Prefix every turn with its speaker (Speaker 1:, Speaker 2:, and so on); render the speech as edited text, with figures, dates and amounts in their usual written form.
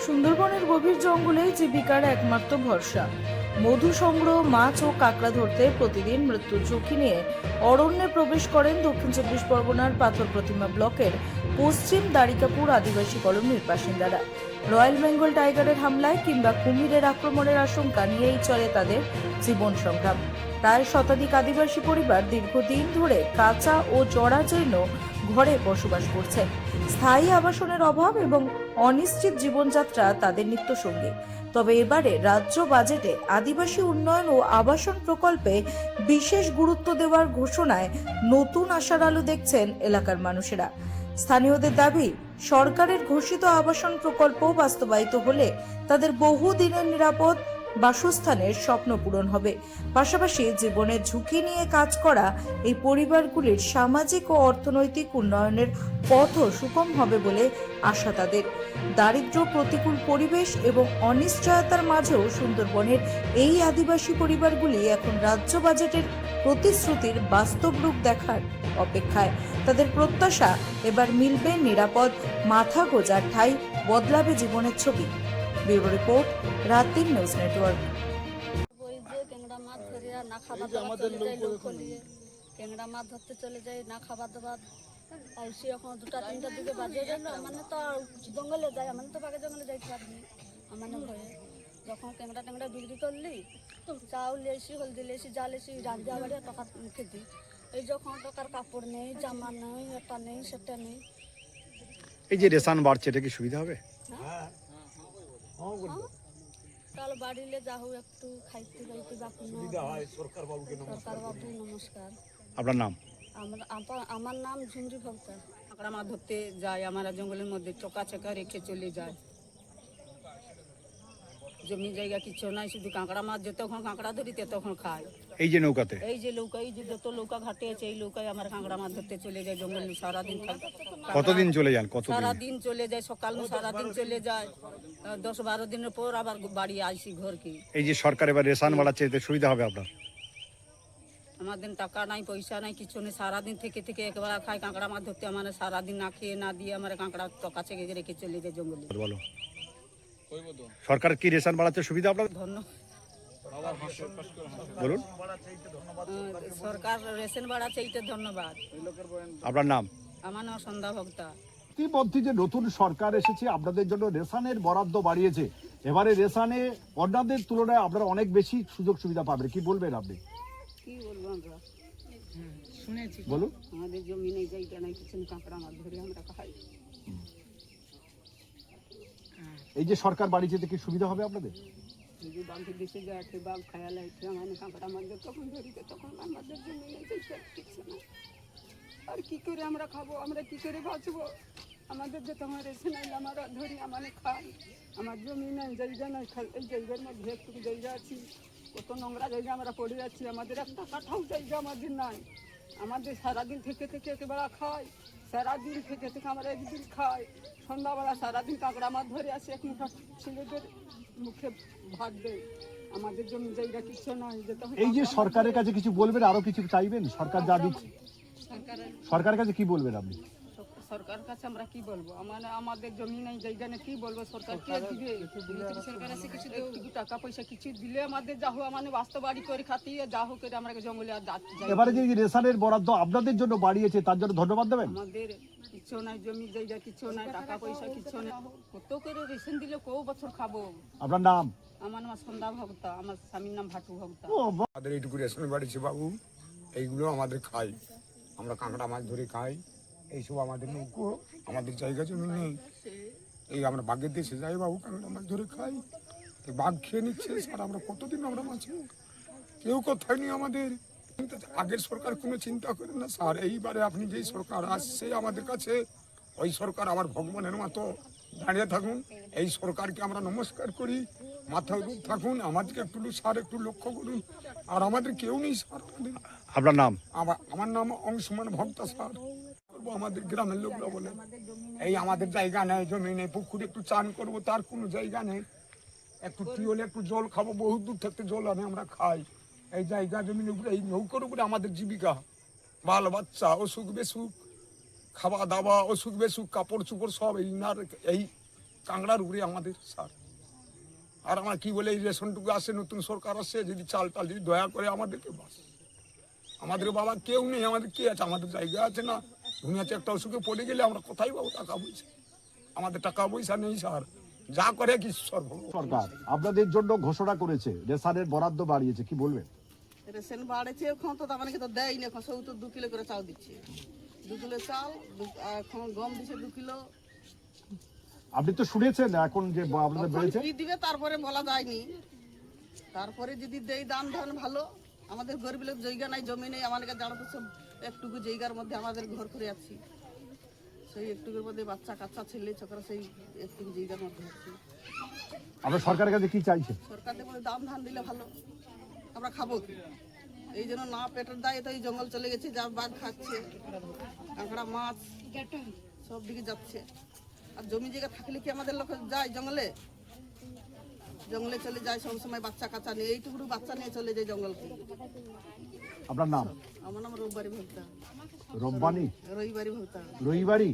Speaker 1: সুন্দরবনের গভীর জঙ্গলে জীবিকার একমাত্র ভরসা। মধু সংগ্রহ, মাছ ও কাঁকড়া ধরতে প্রতিদিন মৃত্যুর ঝুঁকি নিয়ে অরণ্যে প্রবেশ করেন দক্ষিণ চব্বিশ পরগনার পাথর প্রতিমা ব্লকের পশ্চিম দ্বারিকাপুর আদিবাসী কলোনির বাসিন্দারা। রয়্যাল বেঙ্গল টাইগারের হামলায় কিংবা কুমিরের আক্রমণের আশঙ্কা নিয়েই চলে তাদের জীবন সংগ্রাম। প্রায় শতাধিক আদিবাসী পরিবার দীর্ঘদিন ধরে কাঁচা ও জরাজীর্ণ ঘরে বসবাস করছেন। স্থায়ী আবাসনের অভাব এবং অনিশ্চিত জীবনযাত্রা তাদের নিত্যসঙ্গী। তবে এবারে রাজ্য বাজেটে আদিবাসী উন্নয়ন ও আবাসন প্রকল্পে বিশেষ গুরুত্ব দেওয়ার ঘোষণায় নতুন আশার আলো দেখছেন এলাকার মানুষেরা। স্থানীয়দের দাবি, সরকারের ঘোষিত আবাসন প্রকল্প বাস্তবায়িত হলে তাদের বহুদিনের নিরাপদ বাসস্থানের স্বপ্ন পূরণ হবে। পাশাপাশি জীবনের ঝুঁকি নিয়ে কাজ করা এই পরিবারগুলির সামাজিক ও অর্থনৈতিক উন্নয়নের পথও সুগম হবে বলে আশা তাদের। দারিদ্র্য, প্রতিকূল পরিবেশ এবং অনিশ্চয়তার মাঝেও সুন্দরবনের এই আদিবাসী পরিবারগুলি এখন রাজ্য বাজেটের প্রতিশ্রুতির বাস্তব রূপ দেখার অপেক্ষায়। তাদের প্রত্যাশা, এবার মিলবে নিরাপদ মাথা গোজার ঠাঁই, বদলাবে জীবনের ছবি। ব্যুরো রিপোর্ট, রাত 3 নিউজ নেটওয়ার্ক।
Speaker 2: ক্যাংড়া মাছ ধরে না খাবার দাবার চলে যায়, লোক নিয়ে ক্যাংড়া মাছ ধরতে চলে যায়, না খাবার দাবার আইসি এখন 2টা-3টার দিকে বাজে যায়। মানে তো জঙ্গলে যায়, মানে তো বাগে জঙ্গলে যাইতে পারবি মানে ভয়ে। যখন ক্যাংড়া ট্যাংড়া বিক্রি করলি, চাউল এসি, হলদি এসি, জাল এসি, রান্না বাড়ি টাকা মুখে দিই। এই যখন টাকার কাপড় নেই, জামা নেই, এটা নেই, সেটা নেই।
Speaker 3: এই যে রেশন বাড়ছে, এটা কি সুবিধা হবে?
Speaker 2: কাল বাড়িলে যা হোক একটু খাইতে পাইতে বাকি সরকার বাবু নমস্কার।
Speaker 3: আপনার নাম?
Speaker 2: আমার নাম ঝুমরি ভক্তা।
Speaker 4: কাঁকড়া মাছ ধরতে যায়, আমরা জঙ্গলের মধ্যে চকা চকা রেখে চলে যায়। জমি জায়গা কিছু নাই, শুধু কাঁকড়া মাছ যতক্ষণ কাঁকড়া ধরি ততক্ষণ খায়।
Speaker 3: এই যে নৌকাতে,
Speaker 4: এই যে নৌকা, এই যে যত নৌকা ঘাটে আছে, এই নৌকায় আমার কাঁকড়া মাছ ধরতে চলে যায় জঙ্গল। সারাদিন থাকে।
Speaker 3: কতদিন চলে যান?
Speaker 4: সারাদিন চলে যায়, সকাল সারাদিন চলে যায়, 10-12 দিনের পর আবার বাড়ি আসি ঘর কি।
Speaker 3: এই যে সরকার এবার রেশন বাড়াচ্ছে, এতে সুবিধা হবে আপনার?
Speaker 4: আমাদের টাকা নাই, পয়সা নাই, কিছু নেই। সারাদিন থেকে থেকে একবার খাই কাঁকড়া মাছ ধরতে, আমার সারাদিন না খেয়ে না দিয়ে আমার কাঁকড়া কাছে রেখে চলে যায় জঙ্গলে।
Speaker 3: বলো, সরকার কি রেশন বাড়াচ্ছে, সুবিধা আপনার?
Speaker 4: ধন্যবাদ।
Speaker 3: বলুন,
Speaker 4: সরকার রেশন বাড়াচ্ছে, এইটা ধন্যবাদ।
Speaker 3: আপনার নাম?
Speaker 4: আমার নাম সন্ধ্যা ভক্তা।
Speaker 5: ইতিমধ্যে যে নতুন সরকার এসেছে, আপনাদের জন্য রেশনের বরাদ্দ বাড়িয়েছে। এবারে রেশনে অন্যদের তুলনায় আপনারা অনেক বেশি সুযোগ সুবিধা পাবেন, কি বলবেন আপনি?
Speaker 4: কি বলবো, আমরা শুনেছি।
Speaker 5: বলুন।
Speaker 4: আমাদের জমি নেই, জায়গা নাই, কিছু কাঁকড়া মাছ ধরে আমরা খাই।
Speaker 5: এই যে সরকার বাড়িয়েছে, কি সুবিধা হবে আপনাদের?
Speaker 4: যদি বাঘে দেশে যায়, বাঘ খায়াল আছে, মানে কাঁকড়া মাছ তখন ধরিতে, তখন আমাদের জমি নেই, কিছু না। আর কি করে আমরা খাবো, আমরা কি করে বাঁচবো? আমাদের যে তোমার রেশন আইলে আমরা ধরি, মানে খাই। আমার জমি নাই, জায়গা নাই, এই জায়গার মধ্যে একটু জায়গা আছি, কত নোংরা জায়গা আমরা পড়ে যাচ্ছি। আমাদের একটা কাঠাও জায়গা আমাদের নাই। আমাদের সারাদিন থেকে থেকে একেবারে খাই, সারাদিন থেকে থেকে আমরা একদিন খাই, সন্ধ্যাবেলা সারাদিন কাঁকড়া মাছ ধরে আসি, এক মুঠা ছেলেদের মুখে ভাত দেয়। আমাদের জমি জায়গা কিছু নাই।
Speaker 5: এই যে সরকারের কাছে কিছু বলবেন, আরো কিছু চাইবেন? সরকার যা দিচ্ছে, সরকারের কাছে কি বলবেন আপনি?
Speaker 4: সরকার কাছে আমরা কি বলবো, আমাদের জমি নেই, জায়গা নেই, কি বলবো? সরকার কে দিবে? সরকার আছে কিছু টাকা পয়সা কিছু দিলে আমাদের যা হোক, মানে বাস্তব বাড়ি করে খাতিয়ে যা হোক করে আমরা জঙ্গলে আর যাচ্ছি।
Speaker 5: এবারে যে রেশনের বরাদ্দ আপনাদের জন্য বাড়িয়েছে, তার জন্য ধন্যবাদ দেবেন।
Speaker 4: আমাদের কিছু নাই, জমি জায়গা কিছু নাই, টাকা পয়সা কিছু নাই। কত করে রেশন দিলে কৌ বছর খাবো?
Speaker 5: আপনার নাম?
Speaker 4: আমার নাম সন্ধ্যা ভক্তা, আমার স্বামীর নাম ভাটু ভক্তা।
Speaker 6: আমাদের এইটুকু রেশন বাড়িছে বাবু, এইগুলো আমাদের খাই, আমরা কাঁকড়া মাছ ধরে খাই। এইসব আমাদের নৌকো, আমাদের জায়গা জমি নেই। এই আমরা বাঘের দেশে যাই বাবু, কাঁকড়া মাছ ধরে খাই। বাঘ খেয়ে নিচ্ছে, স্যার আমরা কতদিন আমরা বাঁচবো? কেউ কোথায় নেই আমাদের। আগের সরকার কোনো চিন্তা করেন না স্যার। এইবারে আপনি যেই সরকার আসছে আমাদের কাছে, ওই সরকার আমার ভগবানের মতো দাঁড়িয়ে থাকুন। এই সরকারকে আমরা নমস্কার করি, মাথায় রূপ থাকুন। আমাদেরকে একটু স্যার একটু লক্ষ্য করুন। আর আমাদের কেউ নেই স্যার।
Speaker 3: আপনার নাম?
Speaker 6: আমার নাম অংশুমান ভক্তা স্যার। আমাদের গ্রামের লোকরা বলে এই আমাদের জায়গা নেই, জমি নেই, পুকুরে একটু চান করবো তার কোনো জায়গা নেই, একটু টিউলে একটু জল খাবো, বহু দূর থেকে জল আনে আমরা খাই। এই জায়গা জমির উপরে, এই নৌকোর উপরে আমাদের জীবিকা। বাল বাচ্চা, অসুখ বেসুখ, খাওয়া দাওয়া, অসুখ বেসুখ, কাপড় চুপড় সব এই কাঁকড়ার উপরে আমাদের স্যার। আর আমার কি বলে এই রেশনটুকু আসে, নতুন সরকার আসছে, যদি চাল টাল যদি দয়া করে আমাদেরকে, বাস আমাদের বাবা কেউ নেই, আমাদের কে আছে? আমাদের জায়গা আছে না, ভূমি আছে, একটা অসুখে পড়ে গেলে আমরা কোথায় পাবো টাকা পয়সা? আমাদের টাকা পয়সা নেই স্যার, যা করে কি সর্বভৌম।
Speaker 5: সরকার আপনাদের জন্য ঘোষণা করেছে, রেশনের বরাদ্দ বাড়িয়েছে, কি বলবেন?
Speaker 7: রেশন বাড়েছে এখন তো তার মানে তো দেয়নি, এখন সব তো 2 কিলো করে চাল দিচ্ছে, 2 কিলো চাল, এখন গম দিচ্ছে 2 কিলো।
Speaker 5: আপনি তো শুনেছেন এখন যে আপনাদের
Speaker 7: কখন
Speaker 5: বেড়েছে।
Speaker 7: কি দিবে তারপরে বলা যায়নি, তারপরে যদি দেই দান ধান ভালো। আমাদের গরিব লোক জায়গা নাই, জমি নেই, আমাদের জানো তো সব একটুকু জায়গার মধ্যে আমাদের ঘর করে আছি, সেই একটুকুর মধ্যে বাচ্চা কাচ্চা ছেলে ছোকরা, সেই একটুকু জায়গার মধ্যে আছি।
Speaker 5: আমরা সরকারের কাছে কি চাইছেন?
Speaker 7: সরকার থেকে দাম ধান দিলে ভালো, আমরা খাবো কি? এই জন্য না পেটের দায়ে তো এই জঙ্গল চলে গেছে, যা বাঘ খাচ্ছে, কাঁকড়া মাছ সব দিকে যাচ্ছে। আর জমি জায়গা থাকলে কি আমাদের লোক যায় জঙ্গলে? জঙ্গলে চলে যায় সব সময় বাচ্চা কাচ্চা নিয়ে, এইটুকু বাচ্চা নিয়ে চলে যায় জঙ্গলকে।
Speaker 5: আপনার নাম?
Speaker 7: আমার নাম রবিবারি ভক্তা,
Speaker 5: রব্বানি
Speaker 7: রবিবারি ভক্তা।
Speaker 5: রবিবারি।